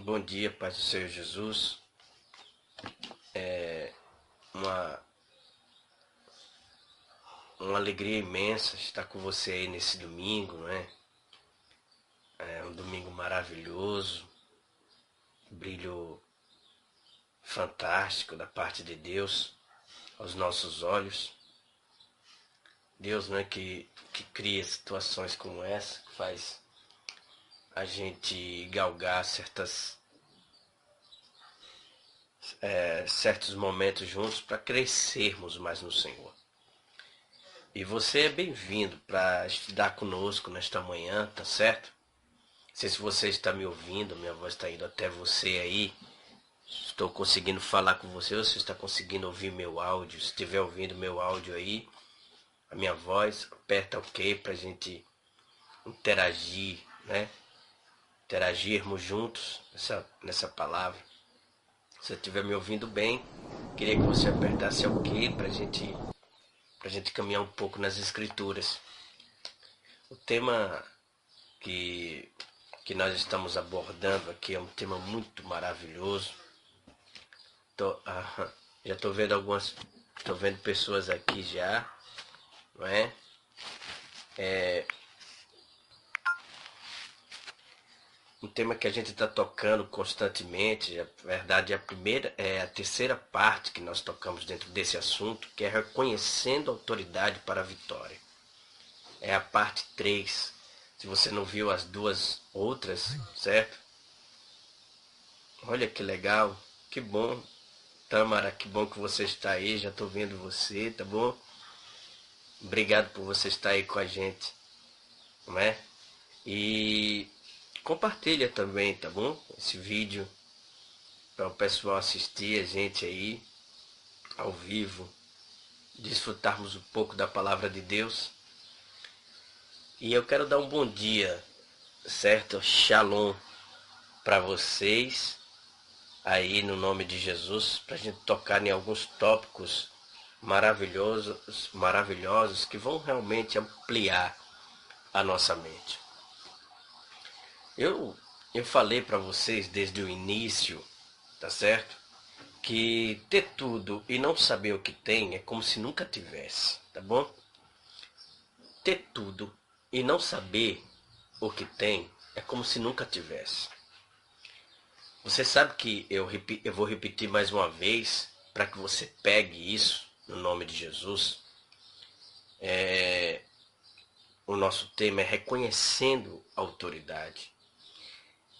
Bom dia, Paz do Senhor Jesus. É uma, uma alegria imensa estar com você aí nesse domingo, né? É um domingo maravilhoso, brilho fantástico da parte de Deus aos nossos olhos. Deus, né, que cria situações como essa, que faz a gente galgar certos momentos juntos para crescermos mais no Senhor. E você é bem-vindo para estudar conosco nesta manhã, tá certo? Não sei se você está me ouvindo, minha voz está indo até você aí. Estou conseguindo falar com você, você está conseguindo ouvir meu áudio. Se estiver ouvindo meu áudio aí, a minha voz, aperta OK para a gente interagir, né? Interagirmos juntos nessa palavra. Se você estiver me ouvindo bem, queria que você apertasse OK para a gente caminhar um pouco nas escrituras. O tema que nós estamos abordando aqui é um tema muito maravilhoso. Já estou vendo estou vendo pessoas aqui já, não é? Um tema que a gente está tocando constantemente, na verdade a terceira parte que nós tocamos dentro desse assunto, que é reconhecendo a autoridade para a vitória. É a parte 3. Se você não viu as duas outras, certo? Olha que legal, que bom. Tamara, que bom que você está aí, já estou vendo você, tá bom? Obrigado por você estar aí com a gente, não é? E compartilha também, tá bom? Esse vídeo para o pessoal assistir a gente aí ao vivo, desfrutarmos um pouco da palavra de Deus. E eu quero dar um bom dia, certo? Shalom para vocês aí no nome de Jesus, para a gente tocar em alguns tópicos maravilhosos que vão realmente ampliar a nossa mente. Eu falei para vocês desde o início, tá certo? Que ter tudo e não saber o que tem é como se nunca tivesse, tá bom? Ter tudo e não saber o que tem é como se nunca tivesse. Você sabe que eu vou repetir mais uma vez para que você pegue isso no nome de Jesus. O nosso tema é reconhecendo a autoridade.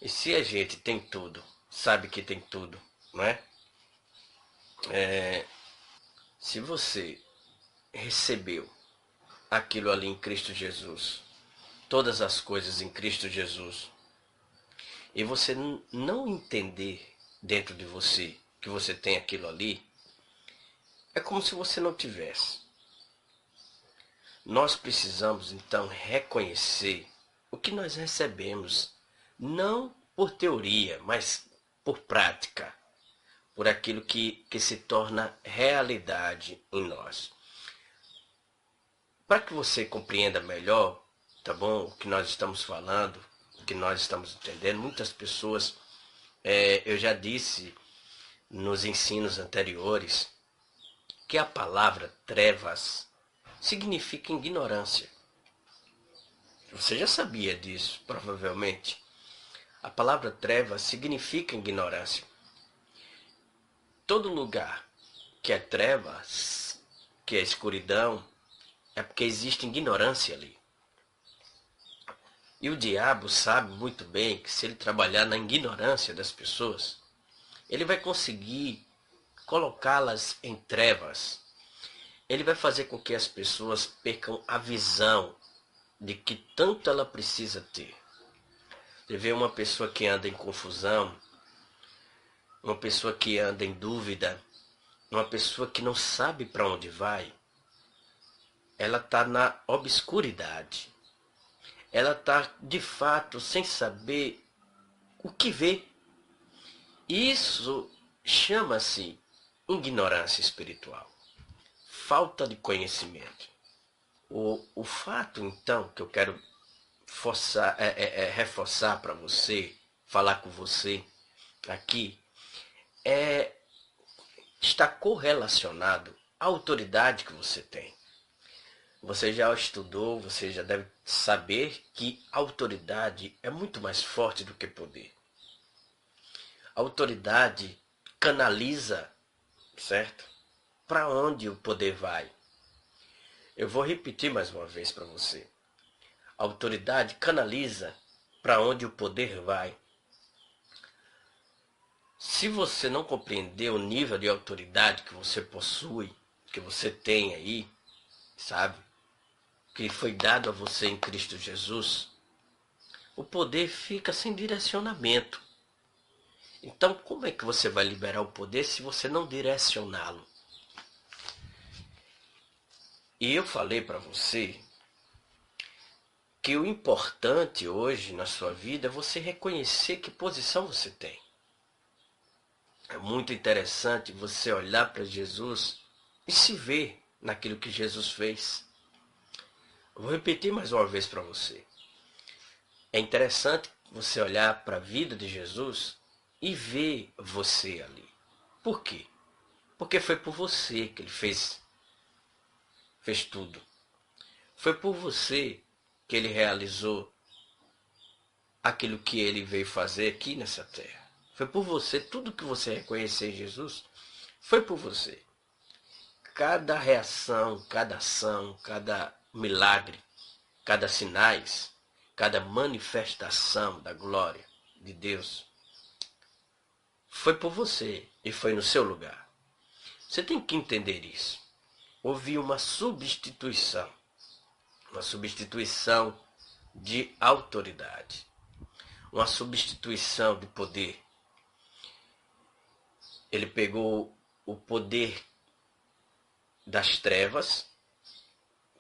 E se a gente tem tudo, sabe que tem tudo, não é? Se você recebeu aquilo ali em Cristo Jesus, todas as coisas em Cristo Jesus, e você não entender dentro de você que você tem aquilo ali, é como se você não tivesse. Nós precisamos então reconhecer o que nós recebemos, não por teoria, mas por prática, por aquilo que se torna realidade em nós. Para que você compreenda melhor, tá bom, o que nós estamos falando, o que nós estamos entendendo, muitas pessoas, eu já disse nos ensinos anteriores, que a palavra trevas significa ignorância. Você já sabia disso, provavelmente. A palavra trevas significa ignorância. Todo lugar que é trevas, que é escuridão, é porque existe ignorância ali. E o diabo sabe muito bem que se ele trabalhar na ignorância das pessoas, ele vai conseguir colocá-las em trevas. Ele vai fazer com que as pessoas percam a visão de que tanto ela precisa ter. Você vê uma pessoa que anda em confusão, uma pessoa que anda em dúvida, uma pessoa que não sabe para onde vai, ela está na obscuridade. Ela está, de fato, sem saber o que vê. Isso chama-se ignorância espiritual. Falta de conhecimento. O fato, então, que eu quero reforçar para você, falar com você, aqui é está correlacionado à autoridade que você tem. Você já estudou, você já deve saber que autoridade é muito mais forte do que poder. A autoridade canaliza, certo? Para onde o poder vai? Eu vou repetir mais uma vez para você. A autoridade canaliza para onde o poder vai. Se você não compreender o nível de autoridade que você possui, que você tem aí, sabe? Que foi dado a você em Cristo Jesus, o poder fica sem direcionamento. Então, como é que você vai liberar o poder se você não direcioná-lo? E eu falei para você que o importante hoje na sua vida é você reconhecer que posição você tem. É muito interessante você olhar para Jesus e se ver naquilo que Jesus fez. Eu vou repetir mais uma vez para você. É interessante você olhar para a vida de Jesus e ver você ali. Por quê? Porque foi por você que ele fez tudo. Foi por você que ele realizou aquilo que ele veio fazer aqui nessa terra. Foi por você, tudo que você reconhecer em Jesus, foi por você. Cada reação, cada ação, cada milagre, cada sinais, cada manifestação da glória de Deus, foi por você e foi no seu lugar. Você tem que entender isso. Houve uma substituição de autoridade, uma substituição de poder. Ele pegou o poder das trevas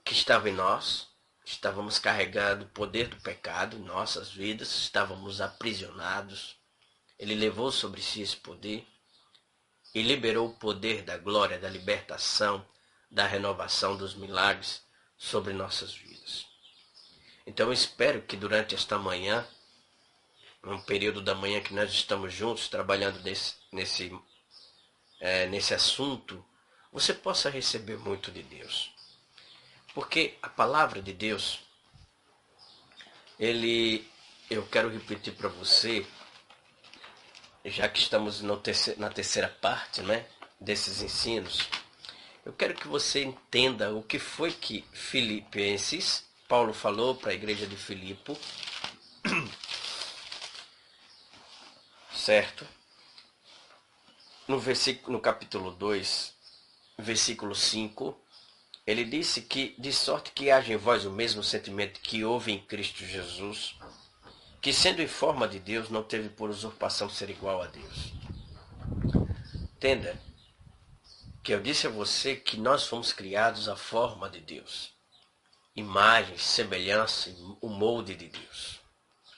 que estava em nós, estávamos carregando o poder do pecado em nossas vidas, estávamos aprisionados. Ele levou sobre si esse poder e liberou o poder da glória, da libertação, da renovação dos milagres sobre nossas vidas. Então eu espero que durante esta manhã, um período da manhã que nós estamos juntos trabalhando nesse assunto, você possa receber muito de Deus. Porque a palavra de Deus, eu quero repetir para você, já que estamos na terceira parte, né, desses ensinos, eu quero que você entenda o que foi que Paulo falou para a igreja de Filipe, certo? No capítulo 2, versículo 5, ele disse que, de sorte que haja em vós o mesmo sentimento que houve em Cristo Jesus, que sendo em forma de Deus, não teve por usurpação ser igual a Deus. Entenda que eu disse a você que nós fomos criados à forma de Deus. Imagem, semelhança, o molde de Deus.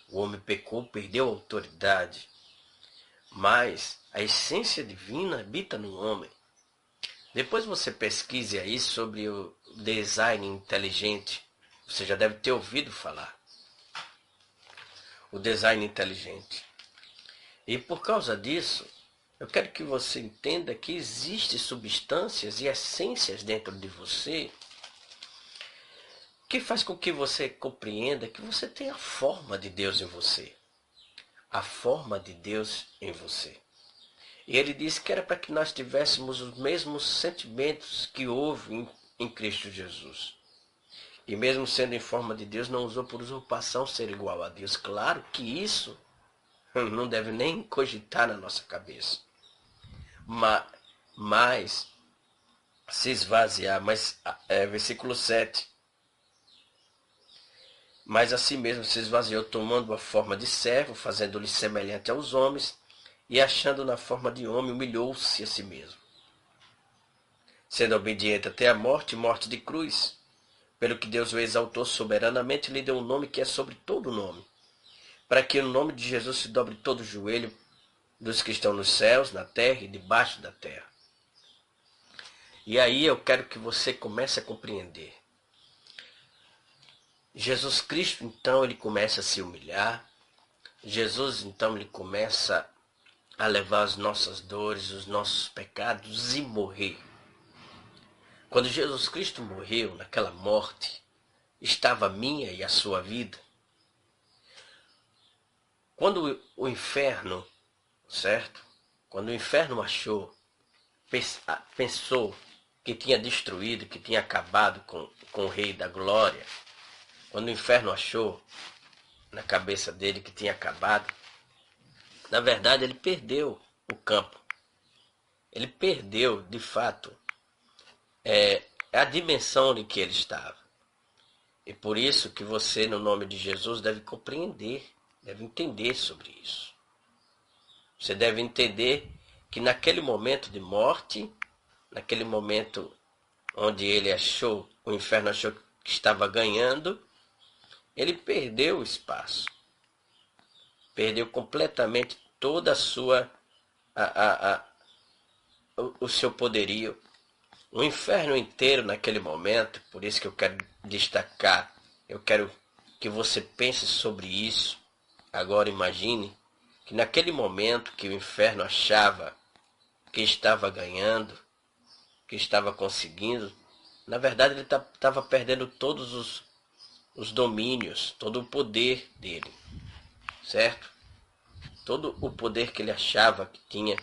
O homem pecou, perdeu a autoridade, mas a essência divina habita no homem. Depois você pesquise aí sobre o design inteligente. Você já deve ter ouvido falar. O design inteligente. E por causa disso, eu quero que você entenda que existem substâncias e essências dentro de você que faz com que você compreenda que você tem a forma de Deus em você. A forma de Deus em você. E ele disse que era para que nós tivéssemos os mesmos sentimentos que houve em Cristo Jesus. E mesmo sendo em forma de Deus, não usou por usurpação ser igual a Deus. Claro que isso não deve nem cogitar na nossa cabeça. Mas se esvaziar, versículo 7. Mas assim mesmo se esvaziou, tomando a forma de servo, fazendo-lhe semelhante aos homens, e achando na forma de homem, humilhou-se a si mesmo, sendo obediente até a morte, morte de cruz. Pelo que Deus o exaltou soberanamente, lhe deu um nome que é sobre todo nome, para que no nome de Jesus se dobre todo o joelho dos que estão nos céus, na terra e debaixo da terra. E aí eu quero que você comece a compreender. Jesus Cristo, então, ele começa a se humilhar. Jesus, então, ele começa a levar as nossas dores, os nossos pecados e morrer. Quando Jesus Cristo morreu naquela morte, estava a minha e a sua vida. Quando o inferno, certo? Quando o inferno pensou que tinha destruído, que tinha acabado com o Rei da Glória, quando o inferno achou na cabeça dele que tinha acabado, na verdade ele perdeu o campo. Ele perdeu, de fato, a dimensão em que ele estava. E por isso que você, no nome de Jesus, deve compreender, deve entender sobre isso. Você deve entender que naquele momento de morte, naquele momento onde o inferno achou que estava ganhando, ele perdeu o espaço. Perdeu completamente toda a sua, o seu poderio. O inferno inteiro naquele momento, por isso que eu quero destacar, eu quero que você pense sobre isso. Agora imagine que naquele momento que o inferno achava que estava ganhando, que estava conseguindo, na verdade ele estava perdendo todos os domínios, todo o poder dele, certo? Todo o poder que ele achava que tinha.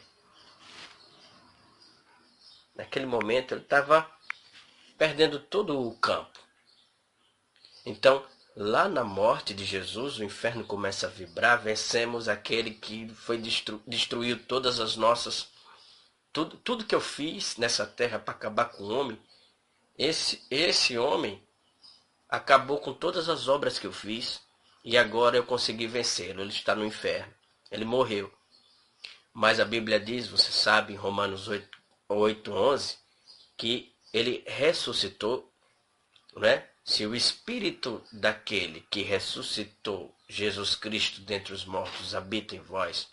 Naquele momento ele estava perdendo todo o campo. Então, lá na morte de Jesus, o inferno começa a vibrar, vencemos aquele que foi destruiu todas as nossas... Tudo que eu fiz nessa terra para acabar com o homem, esse homem acabou com todas as obras que eu fiz e agora eu consegui vencê-lo. Ele está no inferno. Ele morreu. Mas a Bíblia diz, você sabe, em Romanos 8:11, que ele ressuscitou, né? Se o Espírito daquele que ressuscitou Jesus Cristo dentre os mortos habita em vós,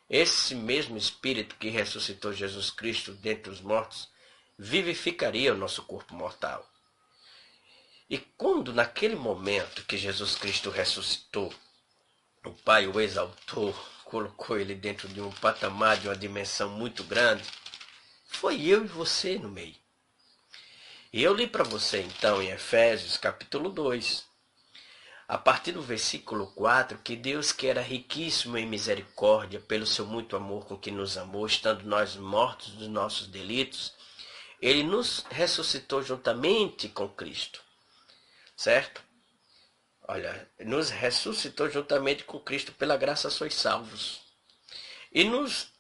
esse mesmo Espírito que ressuscitou Jesus Cristo dentre os mortos vivificaria o nosso corpo mortal. E quando naquele momento que Jesus Cristo ressuscitou, o Pai o exaltou, colocou ele dentro de um patamar, de uma dimensão muito grande, foi eu e você no meio. E eu li para você então em Efésios capítulo 2, a partir do versículo 4, que Deus, que era riquíssimo em misericórdia, pelo seu muito amor com que nos amou, estando nós mortos dos nossos delitos, ele nos ressuscitou juntamente com Cristo, certo? Olha, nos ressuscitou juntamente com Cristo, pela graça sois salvos. E nos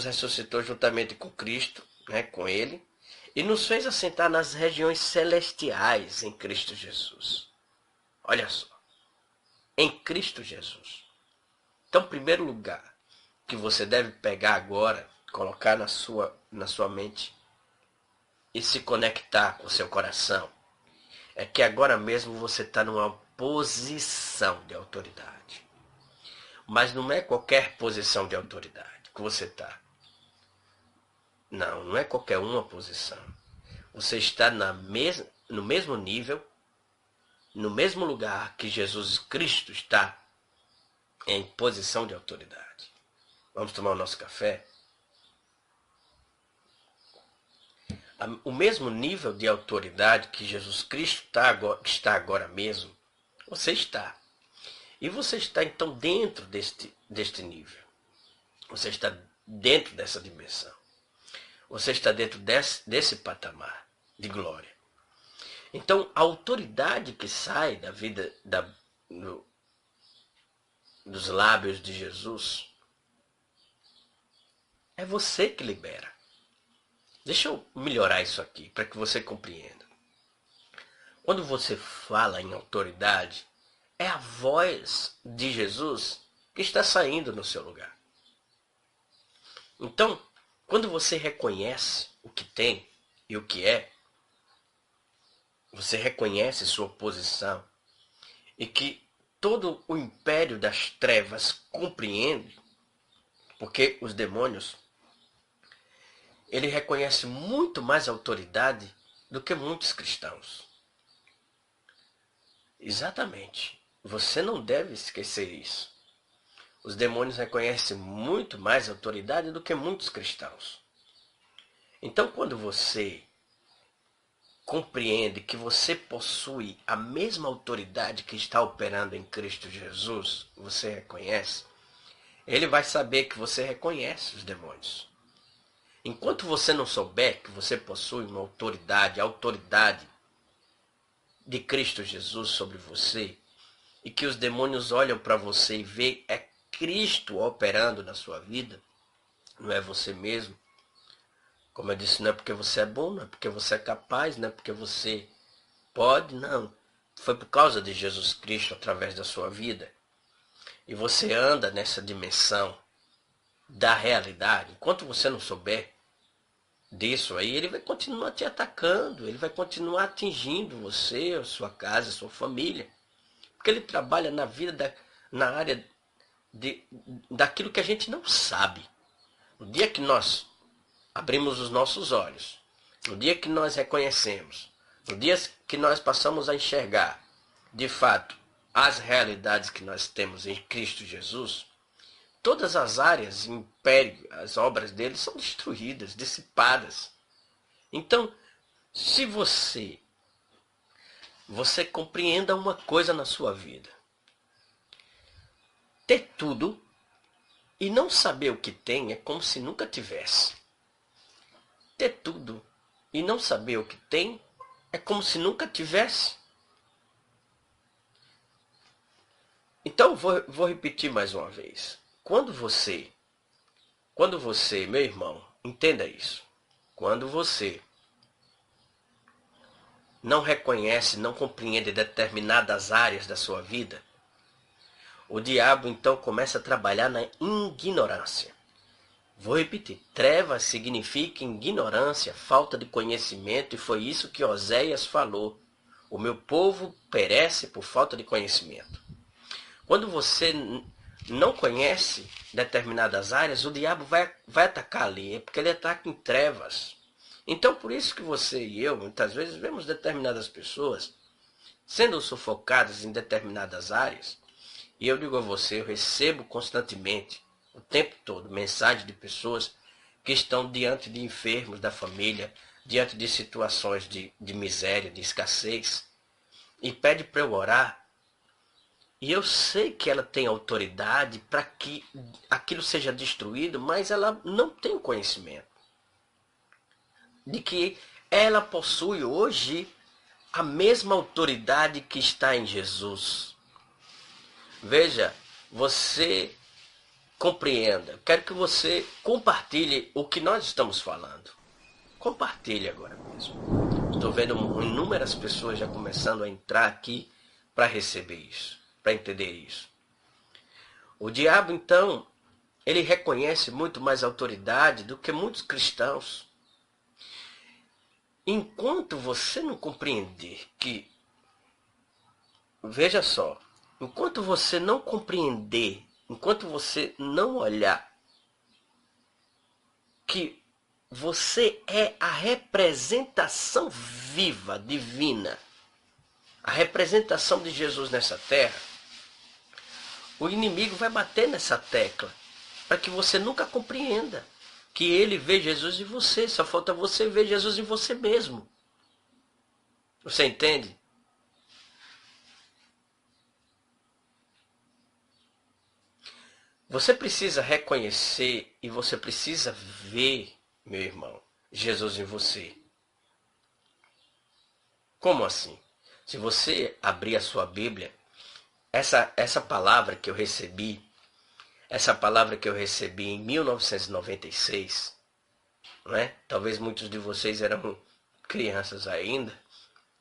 ressuscitou juntamente com Cristo, com ele, e nos fez assentar nas regiões celestiais em Cristo Jesus. Olha só, em Cristo Jesus. Então, primeiro lugar que você deve pegar agora, colocar na sua mente e se conectar com o seu coração, é que agora mesmo você está numa posição de autoridade. Mas não é qualquer posição de autoridade que você está. Não é qualquer uma posição. Você está no mesmo nível, no mesmo lugar que Jesus Cristo está em posição de autoridade. Vamos tomar o nosso café? O mesmo nível de autoridade que Jesus Cristo está agora mesmo, você está. E você está então dentro deste nível. Você está dentro dessa dimensão. Você está dentro desse patamar de glória. Então, a autoridade que sai da vida dos lábios de Jesus é você que libera. Deixa eu melhorar isso aqui para que você compreenda. Quando você fala em autoridade, é a voz de Jesus que está saindo no seu lugar. Então, quando você reconhece o que tem e o que é, você reconhece sua posição e que todo o império das trevas compreende, porque os demônios, ele reconhece muito mais autoridade do que muitos cristãos. Exatamente. Você não deve esquecer isso. Os demônios reconhecem muito mais autoridade do que muitos cristãos. Então, quando você compreende que você possui a mesma autoridade que está operando em Cristo Jesus, você reconhece, ele vai saber que você reconhece os demônios. Enquanto você não souber que você possui uma autoridade, a autoridade de Cristo Jesus sobre você, e que os demônios olham para você e vê é Cristo operando na sua vida, não é você mesmo. Como eu disse, não é porque você é bom, não é porque você é capaz, não é porque você pode, não. Foi por causa de Jesus Cristo através da sua vida. E você anda nessa dimensão da realidade. Enquanto você não souber disso aí, ele vai continuar te atacando, ele vai continuar atingindo você, a sua casa, a sua família. Porque ele trabalha na vida, na área daquilo que a gente não sabe. No dia que nós abrimos os nossos olhos, no dia que nós reconhecemos, no dia que nós passamos a enxergar, de fato, as realidades que nós temos em Cristo Jesus, todas as áreas, império, as obras dele são destruídas, dissipadas. Então, se você compreenda uma coisa na sua vida, ter tudo e não saber o que tem é como se nunca tivesse. Ter tudo e não saber o que tem é como se nunca tivesse. Então, vou repetir mais uma vez. Quando você, meu irmão, entenda isso. Quando você não reconhece, não compreende determinadas áreas da sua vida, o diabo então começa a trabalhar na ignorância. Vou repetir. Trevas significa ignorância, falta de conhecimento, e foi isso que Oséias falou. O meu povo perece por falta de conhecimento. Quando você não conhece determinadas áreas, o diabo vai atacar ali, é porque ele ataca em trevas. Então, por isso que você e eu, muitas vezes, vemos determinadas pessoas sendo sufocadas em determinadas áreas, e eu digo a você, eu recebo constantemente, o tempo todo, mensagem de pessoas que estão diante de enfermos da família, diante de situações de miséria, de escassez, e pede para eu orar. E eu sei que ela tem autoridade para que aquilo seja destruído, mas ela não tem conhecimento de que ela possui hoje a mesma autoridade que está em Jesus. Veja, você compreenda. Quero que você compartilhe o que nós estamos falando. Compartilhe agora mesmo. Estou vendo inúmeras pessoas já começando a entrar aqui para receber isso, para entender isso. O diabo, então, ele reconhece muito mais autoridade do que muitos cristãos. Enquanto você não compreender que, veja só, enquanto você não compreender, enquanto você não olhar que você é a representação viva, divina, a representação de Jesus nessa terra, o inimigo vai bater nessa tecla para que você nunca compreenda que ele vê Jesus em você, só falta você ver Jesus em você mesmo. Você entende? Você precisa reconhecer e você precisa ver, meu irmão, Jesus em você. Como assim? Se você abrir a sua Bíblia, essa palavra que eu recebi, em 1996, não é? Talvez muitos de vocês eram crianças ainda,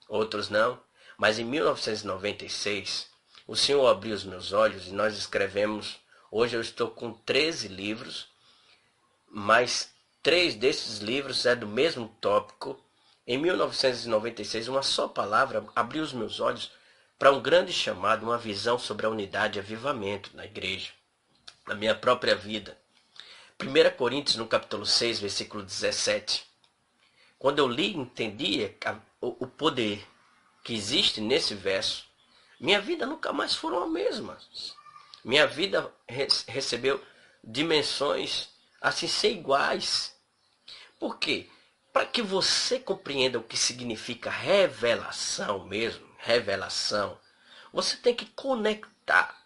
outros não, mas em 1996, o Senhor abriu os meus olhos e nós escrevemos. Hoje eu estou com 13 livros, mas 3 desses livros é do mesmo tópico. Em 1996, uma só palavra abriu os meus olhos para um grande chamado, uma visão sobre a unidade e avivamento na igreja, na minha própria vida. 1 Coríntios, no capítulo 6, versículo 17. Quando eu li e entendi o poder que existe nesse verso, minha vida nunca mais foram a mesma. Minha vida recebeu dimensões assim sem iguais. Por quê? Para que você compreenda o que significa revelação mesmo, revelação, você tem que conectar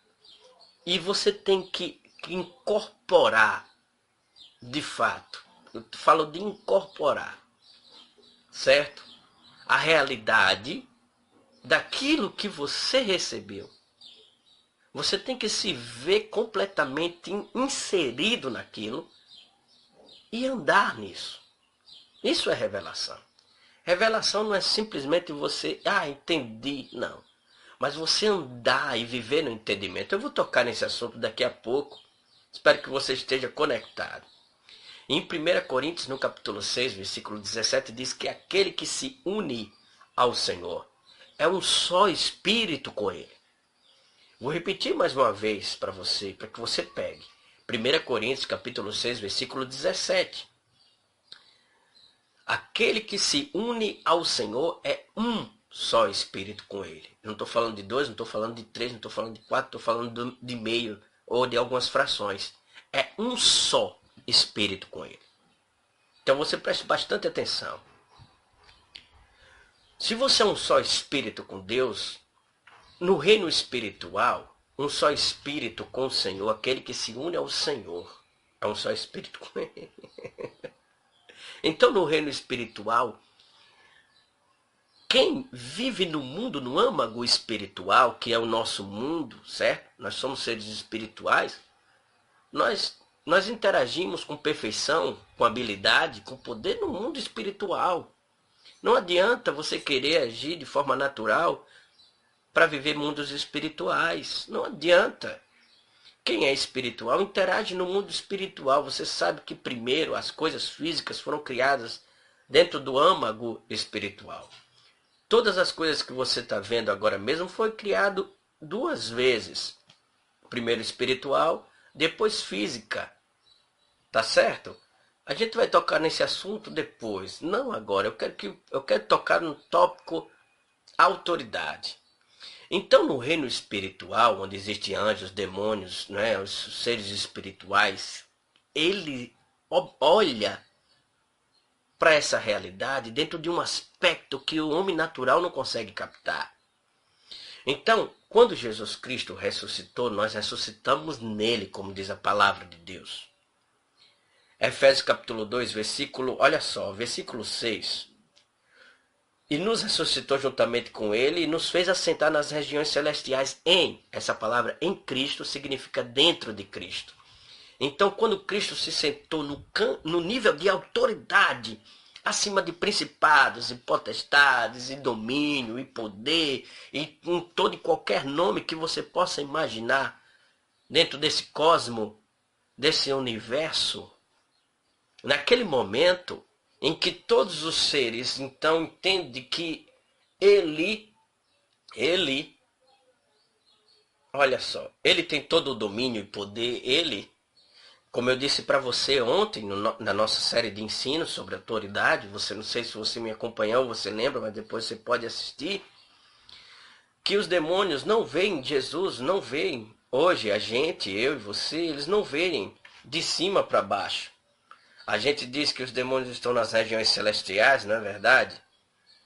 e você tem que incorporar de fato. Eu falo de incorporar, certo? A realidade daquilo que você recebeu. Você tem que se ver completamente inserido naquilo e andar nisso. Isso é revelação. Revelação não é simplesmente você, entendi, não. Mas você andar e viver no entendimento. Eu vou tocar nesse assunto daqui a pouco. Espero que você esteja conectado. Em 1 Coríntios, no capítulo 6, versículo 17, diz que aquele que se une ao Senhor é um só espírito com ele. Vou repetir mais uma vez para você, para que você pegue. 1 Coríntios, capítulo 6, versículo 17. Aquele que se une ao Senhor é um só espírito com ele. Eu não estou falando de 2, não estou falando de 3, não estou falando de 4, estou falando de meio ou de algumas frações. É um só espírito com ele. Então você preste bastante atenção. Se você é um só espírito com Deus, no reino espiritual, um só espírito com o Senhor, aquele que se une ao Senhor, é um só espírito com ele. Então, no reino espiritual, quem vive no mundo, no âmago espiritual, que é o nosso mundo, certo? Nós somos seres espirituais. Nós interagimos com perfeição, com habilidade, com poder no mundo espiritual. Não adianta você querer agir de forma natural para viver mundos espirituais. Não adianta. Quem é espiritual interage no mundo espiritual. Você sabe que primeiro as coisas físicas foram criadas dentro do âmago espiritual. Todas as coisas que você está vendo agora mesmo foi criado duas vezes. Primeiro espiritual, depois física. Tá certo? A gente vai tocar nesse assunto depois. Não agora. Eu quero tocar no tópico autoridade. Então, no reino espiritual, onde existem anjos, demônios, né, os seres espirituais, ele olha para essa realidade dentro de um aspecto que o homem natural não consegue captar. Então, quando Jesus Cristo ressuscitou, nós ressuscitamos nele, como diz a palavra de Deus. Efésios capítulo 2, olha só, versículo 6. E nos ressuscitou juntamente com ele e nos fez assentar nas regiões celestiais essa palavra em Cristo significa dentro de Cristo. Então, quando Cristo se sentou no nível de autoridade, acima de principados e potestades, e domínio, e poder, e em todo e qualquer nome que você possa imaginar, dentro desse cosmo, desse universo, naquele momento em que todos os seres então entendem que ele, olha só, ele tem todo o domínio e poder, ele, como eu disse para você ontem, na nossa série de ensino sobre autoridade, você não sei se você me acompanhou, você lembra, mas depois você pode assistir, que os demônios não veem Jesus, não veem hoje a gente, eu e você, eles não veem de cima para baixo. A gente diz que os demônios estão nas regiões celestiais, não é verdade?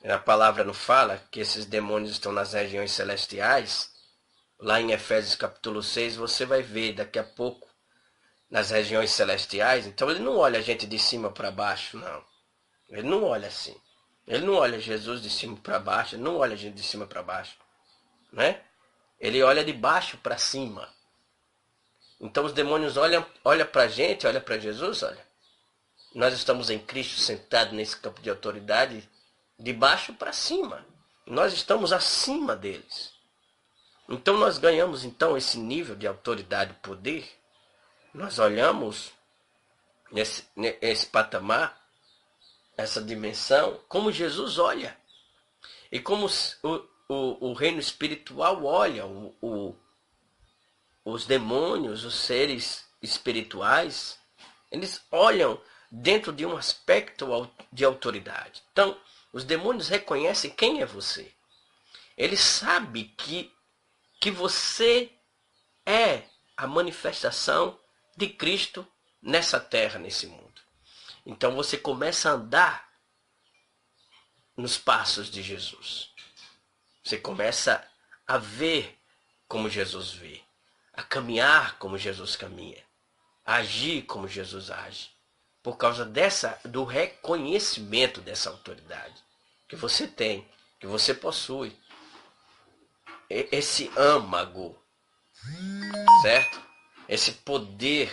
A palavra não fala que esses demônios estão nas regiões celestiais. Lá em Efésios capítulo 6 você vai ver daqui a pouco nas regiões celestiais. Então ele não olha a gente de cima para baixo, não. Ele não olha assim. Ele não olha Jesus de cima para baixo, ele não olha a gente de cima para baixo, né? Ele olha de baixo para cima. Então os demônios olham para a gente, olham para Jesus, olha. Nós estamos em Cristo sentados nesse campo de autoridade de baixo para cima. Nós estamos acima deles. Então nós ganhamos então esse nível de autoridade e poder. Nós olhamos nesse patamar, essa dimensão, como Jesus olha. E como o reino espiritual olha, os demônios, os seres espirituais, eles olham dentro de um aspecto de autoridade. Então, os demônios reconhecem quem é você. Eles sabem que você é a manifestação de Cristo nessa terra, nesse mundo. Então você começa a andar nos passos de Jesus. Você começa a ver como Jesus vê, a caminhar como Jesus caminha, a agir como Jesus age, por causa do reconhecimento dessa autoridade que você tem, que você possui, esse âmago, certo? Esse poder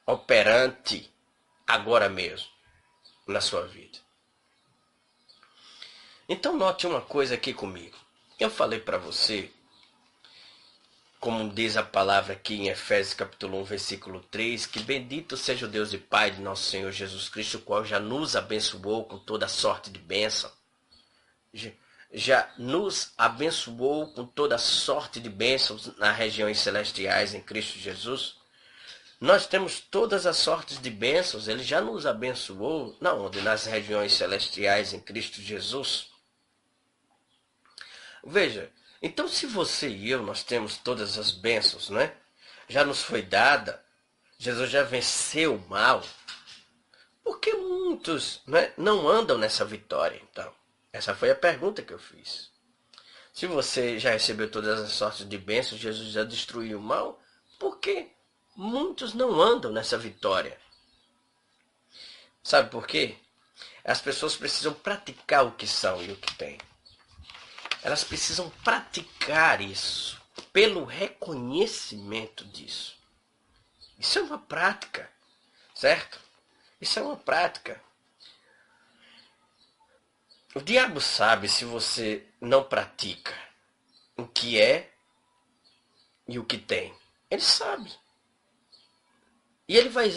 operante agora mesmo na sua vida. Então note uma coisa aqui comigo. Eu falei para você, como diz a palavra aqui em Efésios capítulo 1, versículo 3, que bendito seja o Deus e Pai de nosso Senhor Jesus Cristo, o qual já nos abençoou com toda sorte de bênção. Já nos abençoou com toda sorte de bênçãos nas regiões celestiais em Cristo Jesus. Nós temos todas as sortes de bênçãos, ele já nos abençoou, nas regiões celestiais em Cristo Jesus. Veja, então se você e eu, nós temos todas as bênçãos, né? Já nos foi dada, Jesus já venceu o mal. Por que muitos, né, não andam nessa vitória, então? Essa foi a pergunta que eu fiz. Se você já recebeu todas as sortes de bênçãos, Jesus já destruiu o mal, por que muitos não andam nessa vitória? Sabe por quê? As pessoas precisam praticar o que são e o que têm. Elas precisam praticar isso pelo reconhecimento disso. Isso é uma prática, certo? Isso é uma prática. O diabo sabe se você não pratica o que é e o que tem. Ele sabe. E ele vai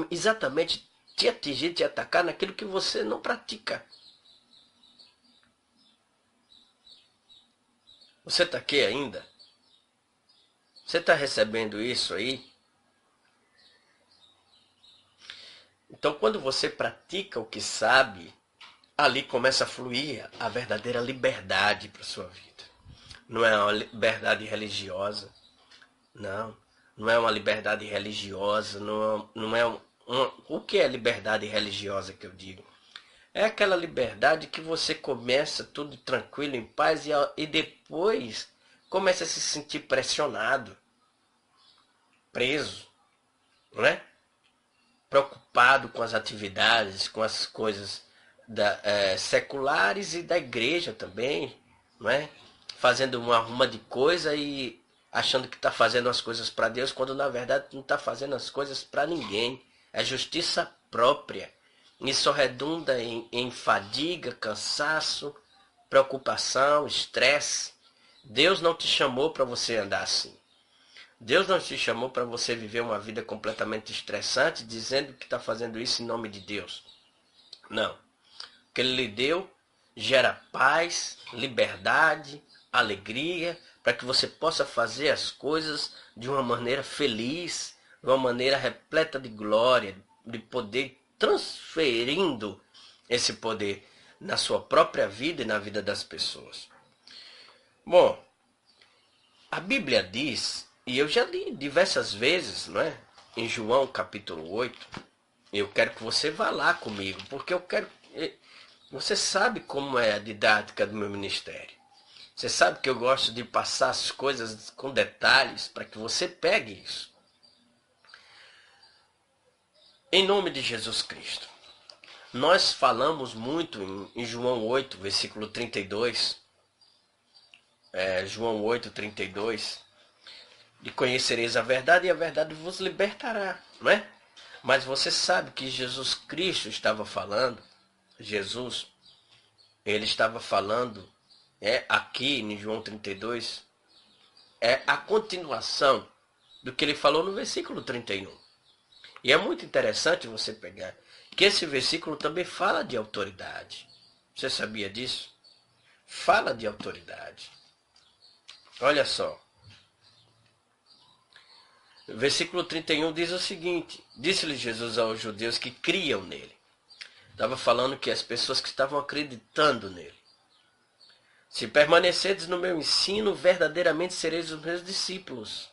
exatamente te atingir, te atacar naquilo que você não pratica. Você está aqui ainda? Você está recebendo isso aí? Então, quando você pratica o que sabe, ali começa a fluir a verdadeira liberdade para a sua vida. Não é uma liberdade religiosa. Não é uma liberdade religiosa. O que é liberdade religiosa que eu digo? É aquela liberdade que você começa tudo tranquilo, em paz, e depois começa a se sentir pressionado, preso, não é? Preocupado com as atividades, com as coisas seculares e da igreja também, não é? Fazendo uma arruma de coisa e achando que está fazendo as coisas para Deus, quando na verdade não está fazendo as coisas para ninguém. É justiça própria. Isso redunda em fadiga, cansaço, preocupação, estresse. Deus não te chamou para você andar assim. Deus não te chamou para você viver uma vida completamente estressante, dizendo que está fazendo isso em nome de Deus. Não. O que Ele lhe deu gera paz, liberdade, alegria, para que você possa fazer as coisas de uma maneira feliz, de uma maneira repleta de glória, de poder, transferindo esse poder na sua própria vida e na vida das pessoas. Bom, a Bíblia diz, e eu já li diversas vezes, não é? Em João capítulo 8, eu quero que você vá lá comigo, porque eu quero... Você sabe como é a didática do meu ministério. Você sabe que eu gosto de passar as coisas com detalhes para que você pegue isso. Em nome de Jesus Cristo. Nós falamos muito em João 8, versículo 32. João 8, 32. De conhecereis a verdade e a verdade vos libertará, não é? Mas você sabe que Jesus Cristo estava falando, ele estava falando, aqui em João 32, é a continuação do que ele falou no versículo 31. E é muito interessante você pegar que esse versículo também fala de autoridade. Você sabia disso? Fala de autoridade. Olha só. Versículo 31 diz o seguinte: disse-lhe Jesus aos judeus que criam nele. Estava falando que as pessoas que estavam acreditando nele. Se permanecerdes no meu ensino, verdadeiramente sereis os meus discípulos.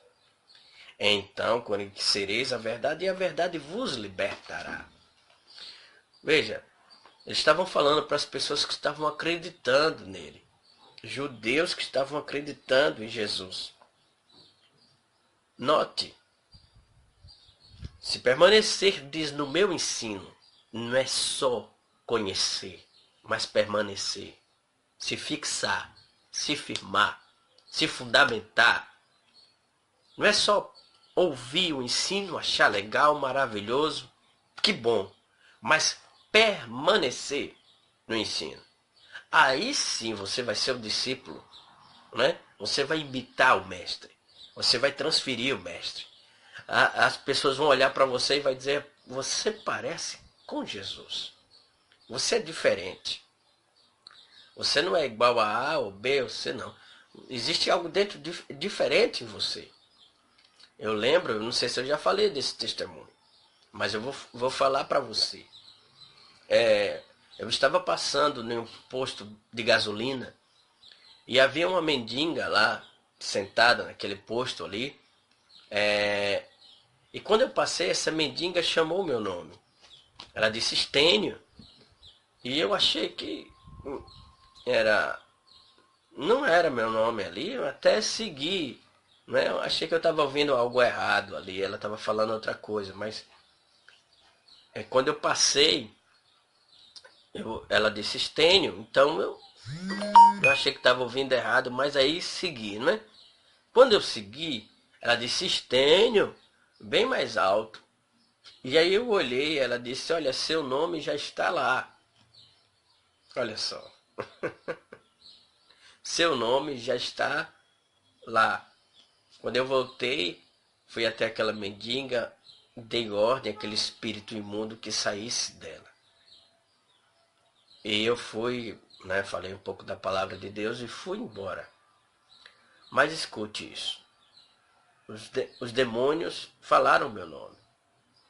Então conhecereis a verdade e a verdade vos libertará. Veja, eles estavam falando para as pessoas que estavam acreditando nele. Judeus que estavam acreditando em Jesus. Note, se permanecerdes no meu ensino, não é só conhecer, mas permanecer, se fixar, se firmar, se fundamentar. Não é só ouvir o ensino, achar legal, maravilhoso, que bom, mas permanecer no ensino. Aí sim você vai ser o discípulo, né? Você vai imitar o mestre, você vai transferir o mestre. As pessoas vão olhar para você e vai dizer, você parece com Jesus. Você é diferente. Você não é igual a A ou B ou C, não. Existe algo dentro diferente em você. Eu lembro, eu não sei se eu já falei desse testemunho, mas eu vou falar para você. Eu estava passando em um posto de gasolina e havia uma mendiga lá, sentada naquele posto ali. E quando eu passei, essa mendiga chamou o meu nome. Ela disse Estênio. E eu achei que não era meu nome ali, eu até segui. Né? Eu achei que eu estava ouvindo algo errado ali, ela estava falando outra coisa, mas quando eu passei, ela disse Estênio, então eu achei que estava ouvindo errado, mas aí segui, né? Quando eu segui, ela disse Estênio, bem mais alto. E aí eu olhei, ela disse, olha, seu nome já está lá. Olha só. Seu nome já está lá. Quando eu voltei, fui até aquela mendiga, dei ordem àquele espírito imundo que saísse dela. E eu fui, né, falei um pouco da palavra de Deus e fui embora. Mas escute isso. Os demônios falaram meu nome.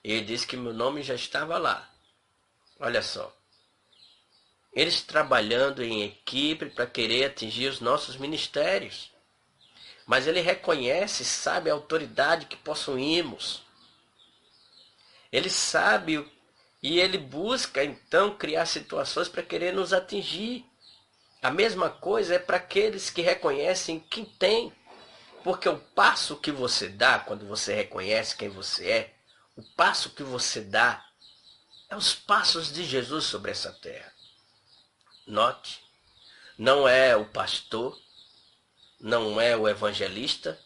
E ele disse que meu nome já estava lá. Olha só. Eles trabalhando em equipe para querer atingir os nossos ministérios. Mas ele reconhece, sabe a autoridade que possuímos. Ele sabe e ele busca então criar situações para querer nos atingir. A mesma coisa é para aqueles que reconhecem quem tem. Porque o passo que você dá quando você reconhece quem você é, o passo que você dá é os passos de Jesus sobre essa terra. Note, não é o pastor, não é o evangelista,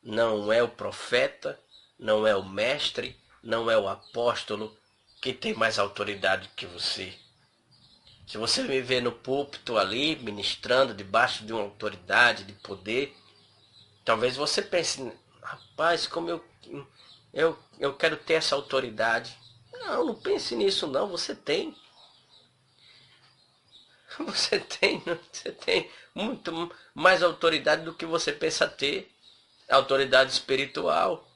não é o profeta, não é o mestre, não é o apóstolo que tem mais autoridade que você. Se você me vê no púlpito ali, ministrando debaixo de uma autoridade, de poder, talvez você pense, rapaz, como eu quero ter essa autoridade. Não pense nisso não, você tem. Você tem muito mais autoridade do que você pensa ter. Autoridade espiritual.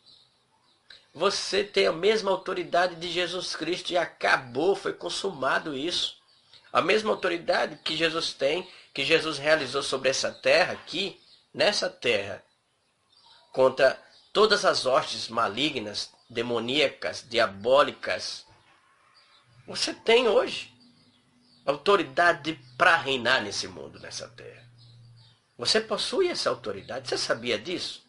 Você tem a mesma autoridade de Jesus Cristo e acabou, foi consumado isso. A mesma autoridade que Jesus tem, que Jesus realizou sobre essa terra aqui, nessa terra, contra todas as hostes malignas, demoníacas, diabólicas. Você tem hoje autoridade para reinar nesse mundo, nessa terra. Você possui essa autoridade. Você sabia disso?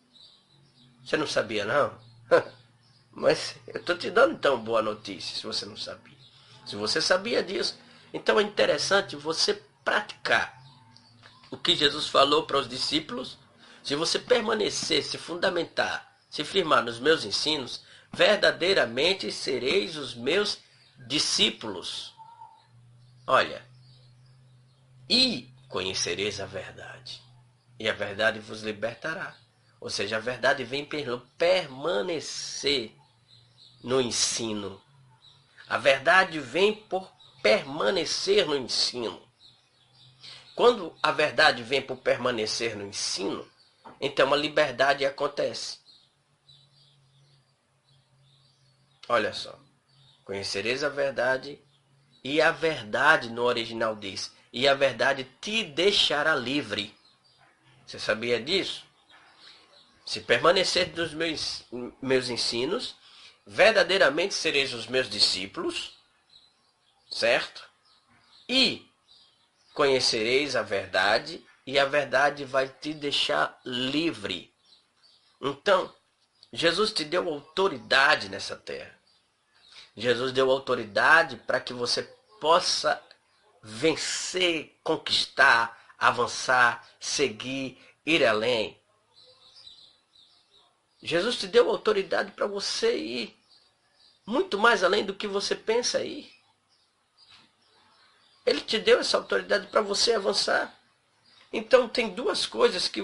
Você não sabia, não? Mas eu estou te dando, então, boa notícia, se você não sabia. Se você sabia disso, então é interessante você praticar o que Jesus falou para os discípulos. Se você permanecer, se fundamentar, se firmar nos meus ensinos, verdadeiramente sereis os meus discípulos. Olha, e conhecereis a verdade, e a verdade vos libertará. Ou seja, a verdade vem pelo permanecer no ensino. A verdade vem por permanecer no ensino. Quando a verdade vem por permanecer no ensino, então a liberdade acontece. Olha só. Conhecereis a verdade, e a verdade no original diz, e a verdade te deixará livre. Você sabia disso? Se permanecer dos meus ensinos, verdadeiramente sereis os meus discípulos, certo? E conhecereis a verdade, e a verdade vai te deixar livre. Então, Jesus te deu autoridade nessa terra. Jesus deu autoridade para que você possa vencer, conquistar, avançar, seguir, ir além. Jesus te deu autoridade para você ir muito mais além do que você pensa ir. Ele te deu essa autoridade para você avançar. Então tem duas coisas que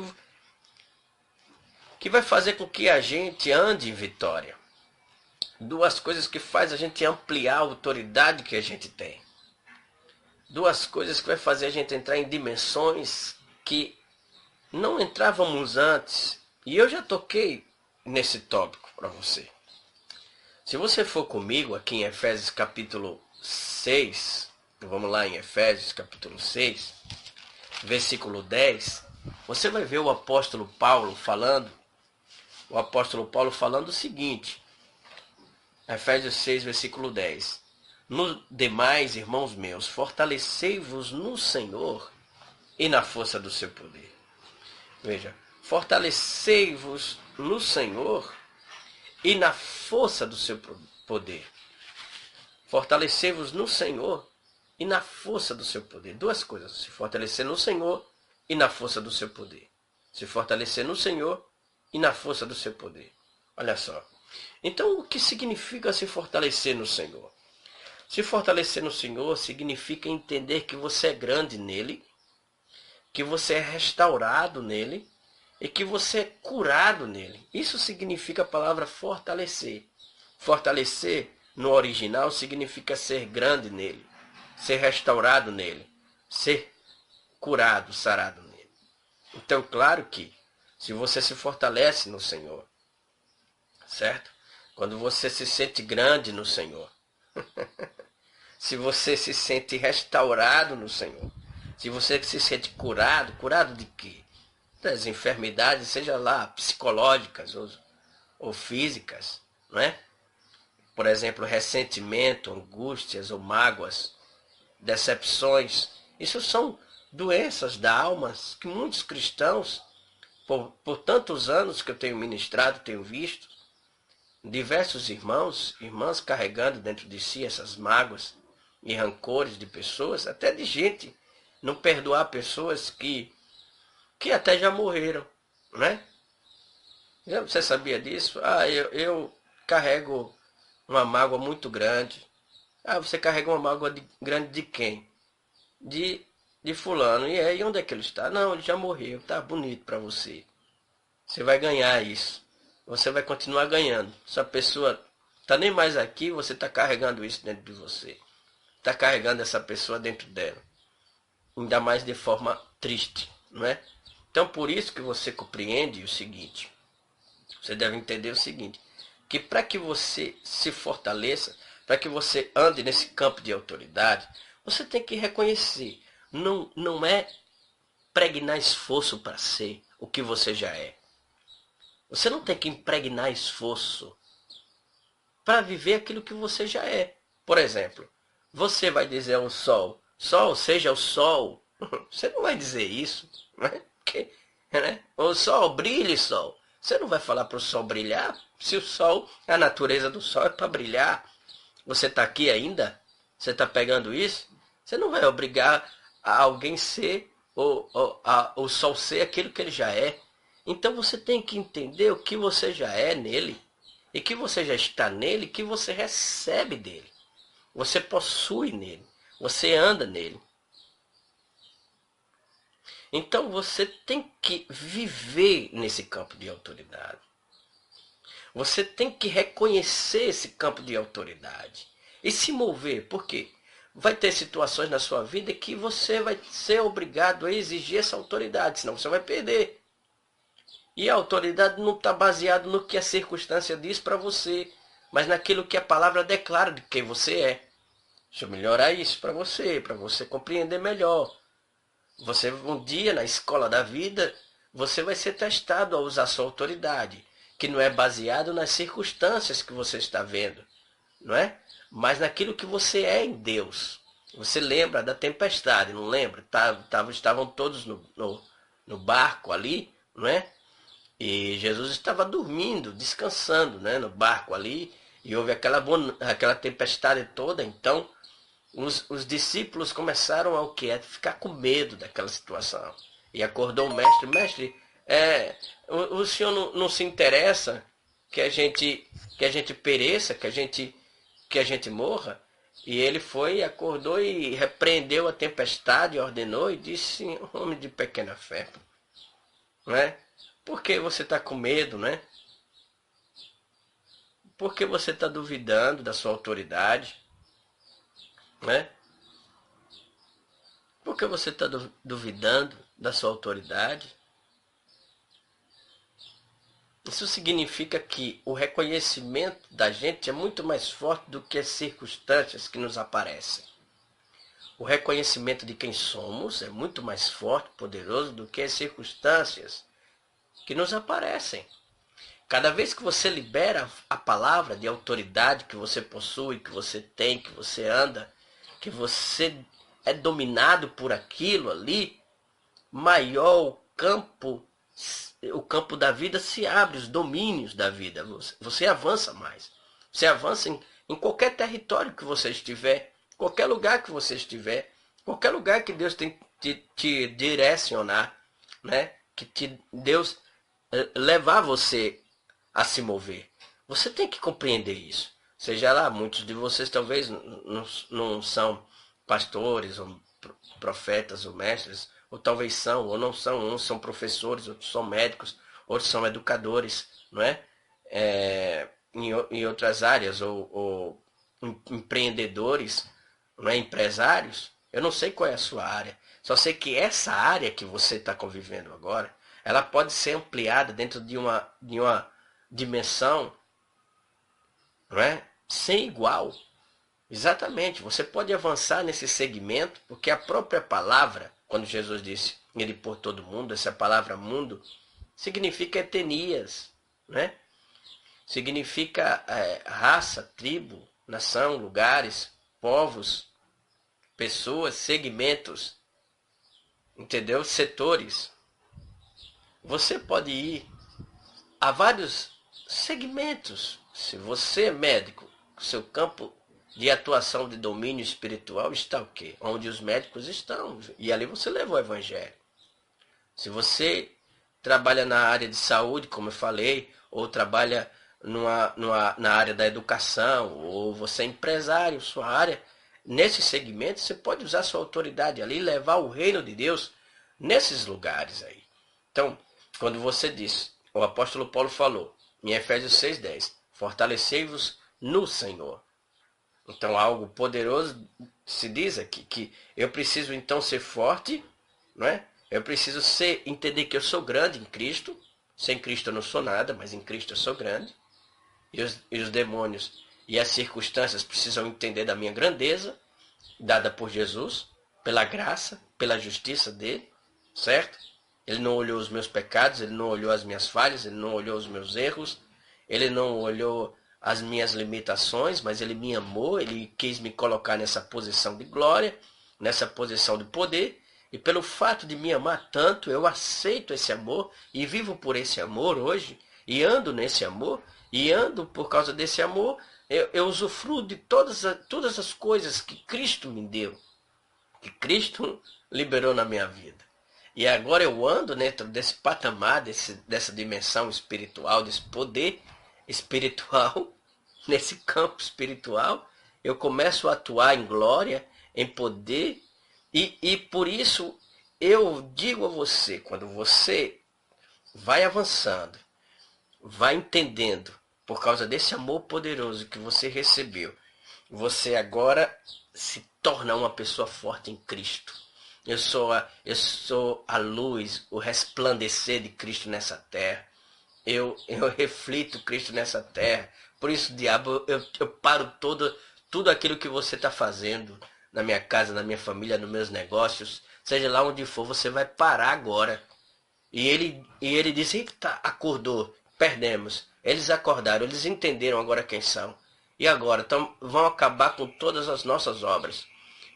vai fazer com que a gente ande em vitória. Duas coisas que faz a gente ampliar a autoridade que a gente tem. Duas coisas que vai fazer a gente entrar em dimensões que não entrávamos antes. E eu já toquei nesse tópico para você. Se você for comigo aqui em Efésios capítulo 6, vamos lá em Efésios capítulo 6, versículo 10, você vai ver o apóstolo Paulo falando o seguinte, Efésios 6, versículo 10. No demais, irmãos meus, fortalecei-vos no Senhor e na força do seu poder. Veja, fortalecei-vos no Senhor e na força do seu poder. Fortalecei-vos no Senhor e na força do seu poder. Duas coisas, se fortalecer no Senhor e na força do seu poder. Se fortalecer no Senhor e na força do seu poder. Olha só. Então, o que significa se fortalecer no Senhor? Se fortalecer no Senhor significa entender que você é grande nele, que você é restaurado nele e que você é curado nele. Isso significa a palavra fortalecer. Fortalecer, no original, significa ser grande nele, ser restaurado nele, ser curado, sarado nele. Então, claro que, se você se fortalece no Senhor, certo? Quando você se sente grande no Senhor, se você se sente restaurado no Senhor, se você se sente curado, curado de quê? Das enfermidades, seja lá psicológicas ou físicas, não é? Por exemplo, ressentimento, angústias ou mágoas, decepções. Isso são doenças da alma que muitos cristãos, por tantos anos que eu tenho ministrado, tenho visto, diversos irmãos, irmãs carregando dentro de si essas mágoas e rancores de pessoas, até de gente não perdoar pessoas que até já morreram, né? Você sabia disso? Eu carrego uma mágoa muito grande. Você carrega uma mágoa grande de quem? De fulano. E aí, onde é que ele está? Não, ele já morreu. Tá bonito para você. Você vai ganhar isso. Você vai continuar ganhando. Essa pessoa tá nem mais aqui, você está carregando isso dentro de você. Está carregando essa pessoa dentro dela. Ainda mais de forma triste, não é? Então, por isso que você compreende o seguinte. Você deve entender o seguinte. Que para que você se fortaleça, para que você ande nesse campo de autoridade, você tem que reconhecer. Não é impregnar esforço para ser o que você já é. Você não tem que impregnar esforço para viver aquilo que você já é. Por exemplo, você vai dizer ao sol, sol, seja o sol. Você não vai dizer isso, né? Porque, né? O sol, brilhe, sol. Você não vai falar para o sol brilhar, se o sol, a natureza do sol é para brilhar. Você está aqui ainda? Você está pegando isso? Você não vai obrigar a alguém ser, o sol ser aquilo que ele já é. Então você tem que entender o que você já é nele, e que você já está nele, que você recebe dele. Você possui nele, você anda nele. Então você tem que viver nesse campo de autoridade. Você tem que reconhecer esse campo de autoridade e se mover. Por quê? Vai ter situações na sua vida que você vai ser obrigado a exigir essa autoridade, senão você vai perder. E a autoridade não está baseada no que a circunstância diz para você, mas naquilo que a palavra declara de quem você é. Deixa eu melhorar isso para você compreender melhor. Você um dia na escola da vida, você vai ser testado a usar sua autoridade, que não é baseado nas circunstâncias que você está vendo, não é? Mas naquilo que você é em Deus. Você lembra da tempestade, não lembra? Estavam todos no barco ali, não é? E Jesus estava dormindo, descansando, né, no barco ali, e houve aquela tempestade toda. Então os discípulos começaram a o quê? A ficar com medo daquela situação. E acordou o mestre: mestre, o senhor não se interessa que a gente pereça, que a gente morra? E ele foi, acordou e repreendeu a tempestade, ordenou e disse: homem de pequena fé, não é? Por que você está com medo, né? Por que você está duvidando da sua autoridade, né? Por que você está duvidando da sua autoridade? Isso significa que o reconhecimento da gente é muito mais forte do que as circunstâncias que nos aparecem. O reconhecimento de quem somos é muito mais forte, poderoso do que as circunstâncias que nos aparecem. Cada vez que você libera a palavra de autoridade que você possui, que você tem, que você anda, que você é dominado por aquilo ali, maior o campo da vida se abre, os domínios da vida. Você avança mais. Você avança em qualquer território que você estiver, qualquer lugar que você estiver, qualquer lugar que Deus tem te direcionar, né? Deus levar você a se mover. Você tem que compreender isso. Seja lá, muitos de vocês talvez não são pastores, ou profetas, ou mestres, ou talvez são, ou não são. Uns são professores, outros são médicos, outros são educadores, não é? Em outras áreas, ou empreendedores, não é? Empresários. Eu não sei qual é a sua área. Só sei que essa área que você está convivendo agora, ela pode ser ampliada dentro de uma dimensão, não é? Sem igual. Exatamente, você pode avançar nesse segmento, porque a própria palavra, quando Jesus disse ele por todo mundo, essa palavra mundo, significa etnias, né? Significa raça, tribo, nação, lugares, povos, pessoas, segmentos, entendeu? Setores. Você pode ir a vários segmentos. Se você é médico, seu campo de atuação de domínio espiritual está o quê? Onde os médicos estão. E ali você leva o evangelho. Se você trabalha na área de saúde, como eu falei, ou trabalha na área da educação, ou você é empresário, sua área, nesse segmento você pode usar sua autoridade ali e levar o reino de Deus nesses lugares aí. Então, quando você diz, o apóstolo Paulo falou, em Efésios 6,10, fortalecei-vos no Senhor. Então, algo poderoso se diz aqui, que eu preciso então ser forte, não é? Eu preciso entender que eu sou grande em Cristo. Sem Cristo eu não sou nada, mas em Cristo eu sou grande. E os demônios e as circunstâncias precisam entender da minha grandeza, dada por Jesus, pela graça, pela justiça dele, certo? Ele não olhou os meus pecados, ele não olhou as minhas falhas, ele não olhou os meus erros, ele não olhou as minhas limitações, mas ele me amou, ele quis me colocar nessa posição de glória, nessa posição de poder, e pelo fato de me amar tanto, eu aceito esse amor e vivo por esse amor hoje, e ando nesse amor, e ando por causa desse amor, eu usufruo de todas as coisas que Cristo me deu, que Cristo liberou na minha vida. E agora eu ando dentro desse patamar, dessa dimensão espiritual, desse poder espiritual, nesse campo espiritual, eu começo a atuar em glória, em poder, e por isso eu digo a você, quando você vai avançando, vai entendendo, por causa desse amor poderoso que você recebeu, você agora se torna uma pessoa forte em Cristo. Eu sou a luz, o resplandecer de Cristo nessa terra. Eu reflito Cristo nessa terra. Por isso, diabo, eu paro tudo aquilo que você está fazendo na minha casa, na minha família, nos meus negócios. Seja lá onde for, você vai parar agora. E ele disse, eita, acordou, perdemos. Eles acordaram, eles entenderam agora quem são. E agora vão acabar com todas as nossas obras.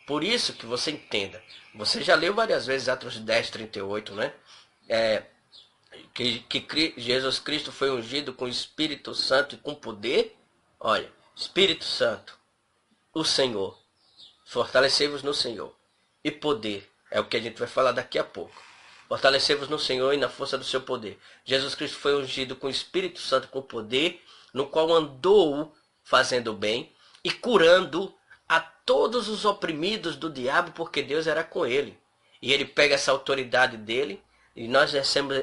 Por isso que você entenda. Você já leu várias vezes Atos 10:38, né? Que Jesus Cristo foi ungido com o Espírito Santo e com poder. Olha, Espírito Santo, o Senhor. Fortalecei-vos no Senhor. E poder. É o que a gente vai falar daqui a pouco. Fortalecei-vos no Senhor e na força do seu poder. Jesus Cristo foi ungido com o Espírito Santo com poder, no qual andou fazendo bem e curando a todos os oprimidos do diabo, porque Deus era com ele. E ele pega essa autoridade dele, e nós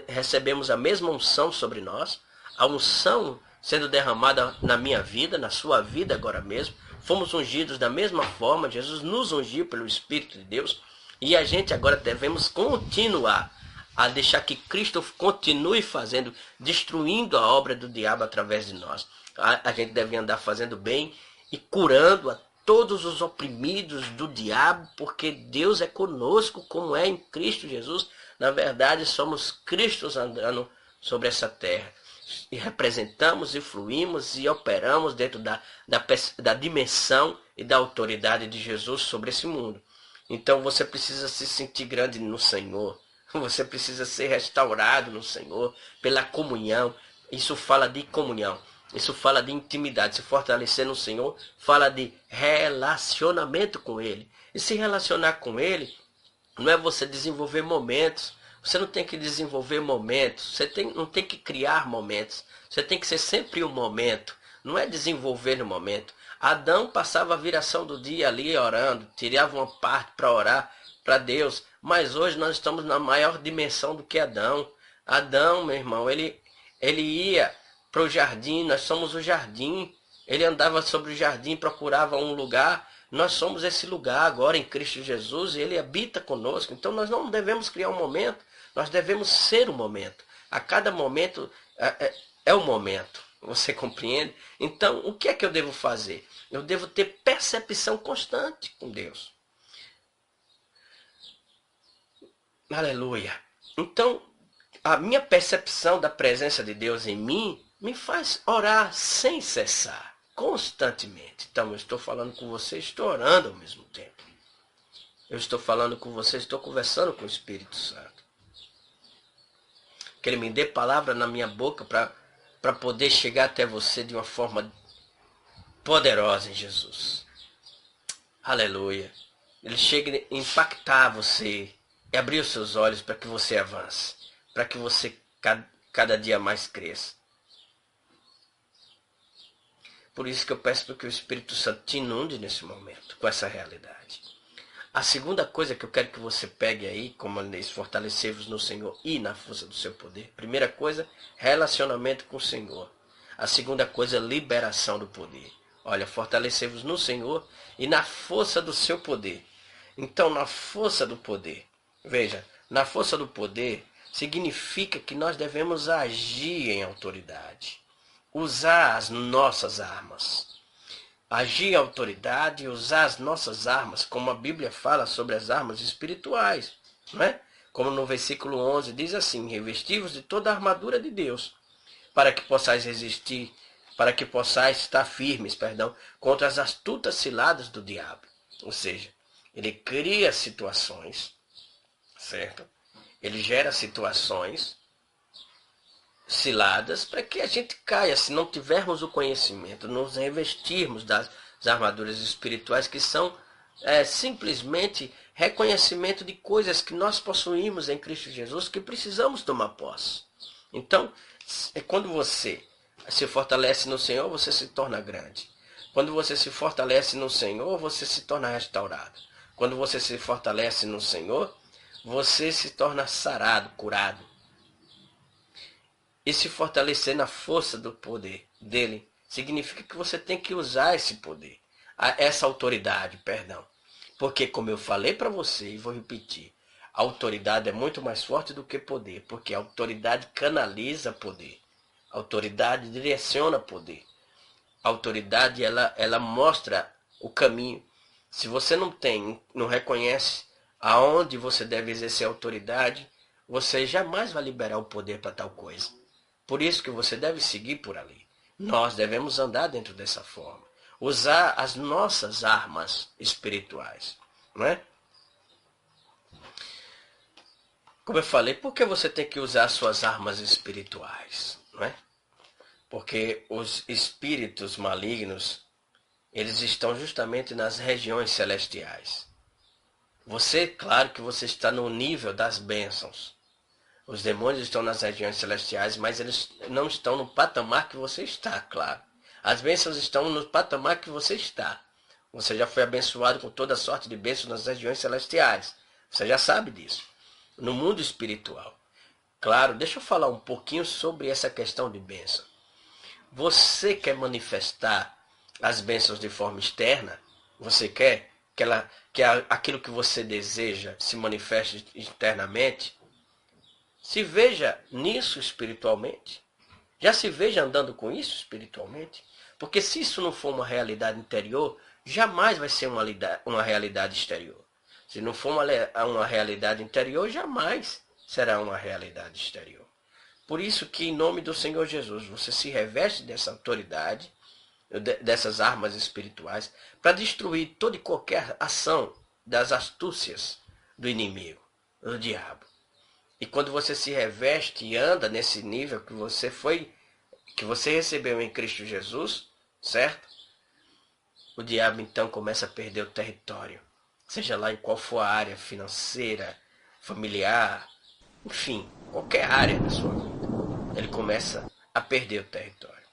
recebemos a mesma unção sobre nós, a unção sendo derramada na minha vida, na sua vida agora mesmo. Fomos ungidos da mesma forma, Jesus nos ungiu pelo Espírito de Deus, e a gente agora devemos continuar a deixar que Cristo continue fazendo, destruindo a obra do diabo através de nós. A gente deve andar fazendo bem e curando a todos os oprimidos do diabo, porque Deus é conosco, como é em Cristo Jesus. Na verdade, somos Cristos andando sobre essa terra. E representamos e fluímos e operamos dentro da dimensão e da autoridade de Jesus sobre esse mundo. Então você precisa se sentir grande no Senhor. Você precisa ser restaurado no Senhor pela comunhão. Isso fala de comunhão. Isso fala de intimidade. Se fortalecer no Senhor fala de relacionamento com Ele. E se relacionar com Ele não é você desenvolver momentos. Você não tem que desenvolver momentos. Você não tem que criar momentos. Você tem que ser sempre um momento. Não é desenvolver no momento. Adão passava a viração do dia ali orando. Tirava uma parte para orar para Deus. Mas hoje nós estamos na maior dimensão do que Adão. Adão, meu irmão, ele ia para o jardim, nós somos o jardim. Ele andava sobre o jardim, procurava um lugar. Nós somos esse lugar agora em Cristo Jesus e Ele habita conosco. Então nós não devemos criar um momento, nós devemos ser o momento. A cada momento é o momento. Você compreende? Então, o que é que eu devo fazer? Eu devo ter percepção constante com Deus. Aleluia. Então, a minha percepção da presença de Deus em mim me faz orar sem cessar, constantemente. Então, eu estou falando com você, estou orando ao mesmo tempo. Eu estou falando com você, estou conversando com o Espírito Santo. Que Ele me dê palavra na minha boca para poder chegar até você de uma forma poderosa em Jesus. Aleluia. Ele chega a impactar você e abrir os seus olhos para que você avance, para que você cada dia mais cresça. Por isso que eu peço para que o Espírito Santo te inunde nesse momento, com essa realidade. A segunda coisa que eu quero que você pegue aí, como ele diz, fortalecer-vos no Senhor e na força do seu poder. Primeira coisa, relacionamento com o Senhor. A segunda coisa, liberação do poder. Olha, fortalecer-vos no Senhor e na força do seu poder. Então, na força do poder. Veja, na força do poder significa que nós devemos agir em autoridade. Usar as nossas armas. Agir em autoridade e usar as nossas armas, como a Bíblia fala sobre as armas espirituais. Não é? Como no versículo 11 diz assim, revesti-vos de toda a armadura de Deus, para que possais resistir, para que possais estar firmes, contra as astutas ciladas do diabo. Ou seja, ele cria situações, certo? Ele gera situações ciladas para que a gente caia, se não tivermos o conhecimento, nos revestirmos das armaduras espirituais, que são simplesmente reconhecimento de coisas que nós possuímos em Cristo Jesus, que precisamos tomar posse. Então, quando você se fortalece no Senhor, você se torna grande. Quando você se fortalece no Senhor, você se torna restaurado. Quando você se fortalece no Senhor, você se torna sarado, curado. E se fortalecer na força do poder dele significa que você tem que usar esse poder, essa autoridade, Porque, como eu falei para você e vou repetir, a autoridade é muito mais forte do que poder, porque a autoridade canaliza poder. A autoridade direciona poder. A autoridade, ela mostra o caminho. Se você não reconhece aonde você deve exercer autoridade, você jamais vai liberar o poder para tal coisa. Por isso que você deve seguir por ali. Nós devemos andar dentro dessa forma. Usar as nossas armas espirituais. Não é? Como eu falei, por que você tem que usar suas armas espirituais? Não é? Porque os espíritos malignos, eles estão justamente nas regiões celestiais. Você, claro que você está no nível das bênçãos. Os demônios estão nas regiões celestiais, mas eles não estão no patamar que você está, claro. As bênçãos estão no patamar que você está. Você já foi abençoado com toda sorte de bênçãos nas regiões celestiais. Você já sabe disso. No mundo espiritual. Claro, deixa eu falar um pouquinho sobre essa questão de bênção. Você quer manifestar as bênçãos de forma externa? Você quer que aquilo que você deseja se manifeste internamente? Se veja nisso espiritualmente. Já se veja andando com isso espiritualmente. Porque se isso não for uma realidade interior, jamais vai ser uma realidade exterior. Se não for uma realidade interior, jamais será uma realidade exterior. Por isso que, em nome do Senhor Jesus, você se reveste dessa autoridade, dessas armas espirituais, para destruir toda e qualquer ação das astúcias do inimigo, do diabo. E quando você se reveste e anda nesse nível que você recebeu em Cristo Jesus, certo? O diabo então começa a perder o território. Seja lá em qual for a área financeira, familiar, enfim, qualquer área da sua vida. Ele começa a perder o território.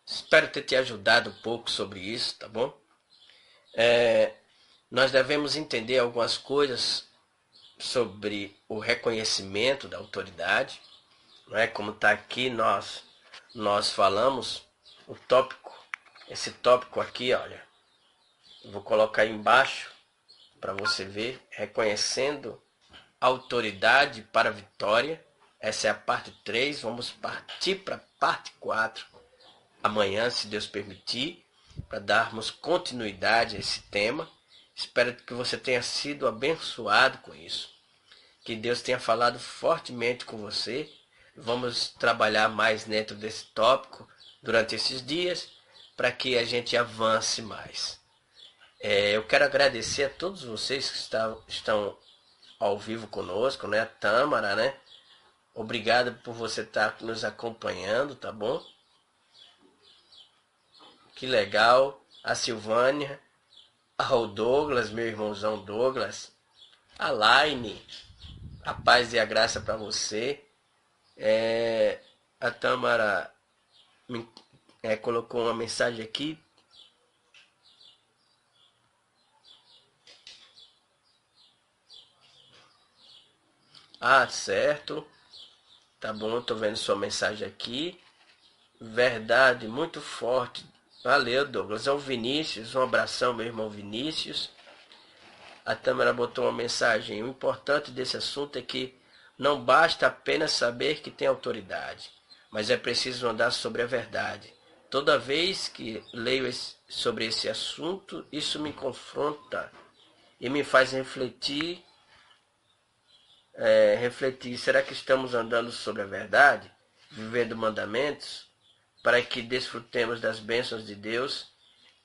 Espero ter te ajudado um pouco sobre isso, tá bom? Nós devemos entender algumas coisas sobre o reconhecimento da autoridade, não é? Como está aqui, nós falamos o tópico, esse tópico aqui, olha, vou colocar aí embaixo para você ver, reconhecendo a autoridade para a vitória. Essa é a parte 3, vamos partir para a parte 4 amanhã, se Deus permitir, para darmos continuidade a esse tema. Espero que você tenha sido abençoado com isso. Que Deus tenha falado fortemente com você. Vamos trabalhar mais dentro desse tópico durante esses dias, para que a gente avance mais. Eu quero agradecer a todos vocês que estão ao vivo conosco, né? A Tâmara, né? Obrigado por você estar nos acompanhando, tá bom? Que legal. A Silvânia, ao Douglas, meu irmãozão Douglas, a Laine, a paz e a graça para você. A Tâmara colocou uma mensagem aqui. Ah, certo. Tá bom, tô vendo sua mensagem aqui. Verdade, muito forte. Valeu, Douglas. É o Vinícius. Um abração, meu irmão Vinícius. A Tâmara botou uma mensagem. O importante desse assunto é que não basta apenas saber que tem autoridade, mas é preciso andar sobre a verdade. Toda vez que leio sobre esse assunto, isso me confronta e me faz refletir. Será que estamos andando sobre a verdade, vivendo mandamentos, para que desfrutemos das bênçãos de Deus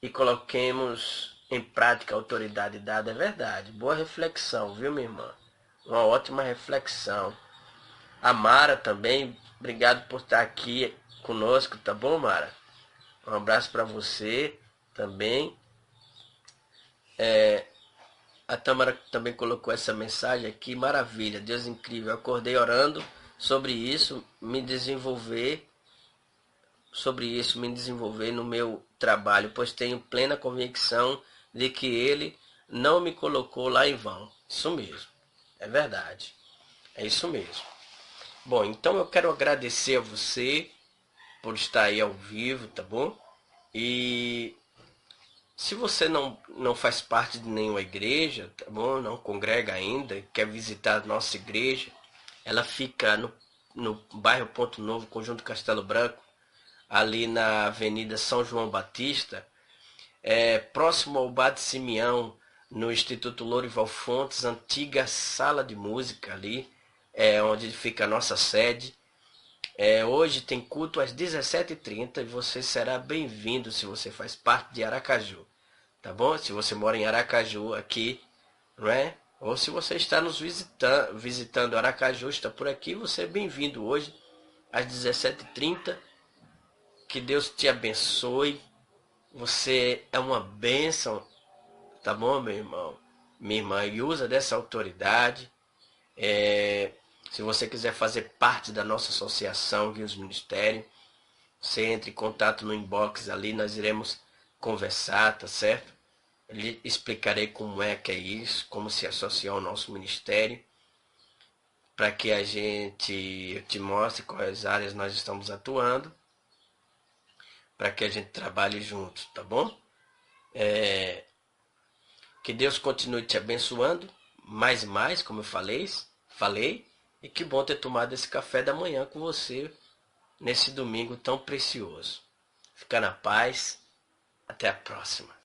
e coloquemos em prática a autoridade dada? É verdade. Boa reflexão, viu, minha irmã? Uma ótima reflexão. A Mara também, obrigado por estar aqui conosco, tá bom, Mara? Um abraço para você também. A Tâmara também colocou essa mensagem aqui. Maravilha, Deus incrível. Eu acordei orando sobre isso, me desenvolver no meu trabalho, pois tenho plena convicção de que Ele não me colocou lá em vão. Isso mesmo, é verdade, é isso mesmo. Bom, então eu quero agradecer a você por estar aí ao vivo, tá bom? E se você não faz parte de nenhuma igreja, tá bom? Não congrega ainda, quer visitar a nossa igreja, ela fica no bairro Ponto Novo, Conjunto Castelo Branco, ali na Avenida São João Batista, próximo ao Bar de Simeão, no Instituto Lourival Fontes, antiga sala de música ali, onde fica a nossa sede. Hoje tem culto às 17h30 e você será bem-vindo se você faz parte de Aracaju, tá bom? Se você mora em Aracaju aqui, não é? Ou se você está nos visitando Aracaju, está por aqui, você é bem-vindo hoje às 17h30. Que Deus te abençoe. Você é uma bênção, tá bom, meu irmão? Minha irmã, e usa dessa autoridade. Se você quiser fazer parte da nossa associação Guios Ministério, você entre em contato no inbox ali, nós iremos conversar, tá certo? Eu lhe explicarei como é que é isso, como se associar ao nosso ministério, para que eu te mostre quais áreas nós estamos atuando, para que a gente trabalhe juntos, tá bom? Que Deus continue te abençoando, mais e mais, como eu falei, e que bom ter tomado esse café da manhã com você, nesse domingo tão precioso. Fica na paz, até a próxima.